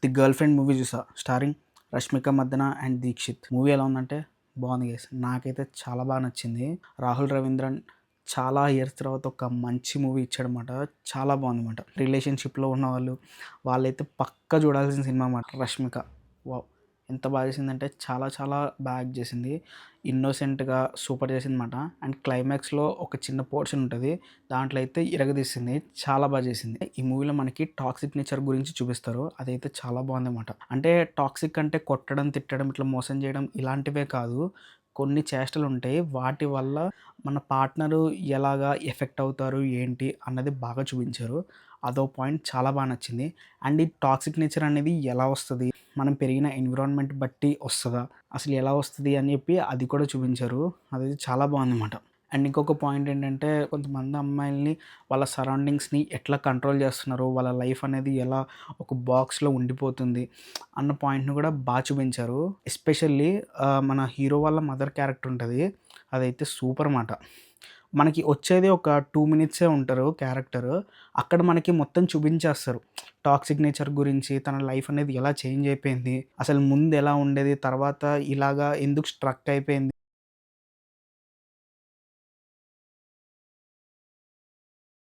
The girlfriend movie చూసా. Starring Rashmika Mandanna and Dikshit. Movie ఎలా ఉందంటే బాగుంది గైస్. నాకైతే చాలా బాగా నచ్చింది. రాహుల్ రవీంద్రన్ చాలా ఇయర్స్ తర్వాత ఒక మంచి మూవీ ఇచ్చాడనమాట. చాలా బాగుందన్నమాట. రిలేషన్షిప్లో ఉన్న వాళ్ళైతే పక్కా చూడాల్సిన సినిమా అన్నమాట. రష్మిక వావ్, ఎంత బాగా చేసిందంటే చాలా చాలా బాగా యాక్ట్ చేసింది. ఇన్నోసెంట్గా సూపర్ చేసిందన్నమాట. అండ్ క్లైమాక్స్లో ఒక చిన్న పోర్షన్ ఉంటుంది, దాంట్లో అయితే ఇరగదీసింది. చాలా బాగా చేసింది. ఈ మూవీలో మనకి టాక్సిక్ నేచర్ గురించి చూపిస్తారు. అదైతే చాలా బాగుందన్నమాట. అంటే టాక్సిక్ అంటే కొట్టడం, తిట్టడం, ఇట్లా మోసం చేయడం ఇలాంటివే కాదు. కొన్ని చేష్టలు ఉంటాయి, వాటి వల్ల మన పార్ట్నరు ఎలాగా ఎఫెక్ట్ అవుతారు ఏంటి అన్నది బాగా చూపించారు. అదో పాయింట్ చాలా బాగా నచ్చింది. అండ్ ఈ టాక్సిక్ నేచర్ అనేది ఎలా వస్తుంది, మనం పెరిగిన ఎన్విరాన్మెంట్ బట్టి వస్తుందా, అసలు ఎలా వస్తుంది అని చెప్పి అది కూడా చూపించారు. అది చాలా బాగుందన్నమాట. అండ్ ఇంకొక పాయింట్ ఏంటంటే, కొంతమంది అమ్మాయిల్ని వాళ్ళ సరౌండింగ్స్ని ఎట్లా కంట్రోల్ చేస్తున్నారు, వాళ్ళ లైఫ్ అనేది ఎలా ఒక బాక్స్లో ఉండిపోతుంది అన్న పాయింట్ని కూడా బాగా చూపించారు. ఎస్పెషల్లీ మన హీరో వాళ్ళ మదర్ క్యారెక్టర్ ఉంటుంది, అదైతే సూపర్ మాట. మనకి వచ్చేది ఒక 2 మినిట్సే ఉంటారు క్యారెక్టర్. అక్కడ మనకి మొత్తం చూపించేస్తారు. టాక్సిక్ నేచర్ గురించి, తన లైఫ్ అనేది ఎలా చేంజ్ అయిపోయింది, అసలు ముందు ఎలా ఉండేది, తర్వాత ఇలాగా ఎందుకు స్ట్రక్ అయిపోయింది.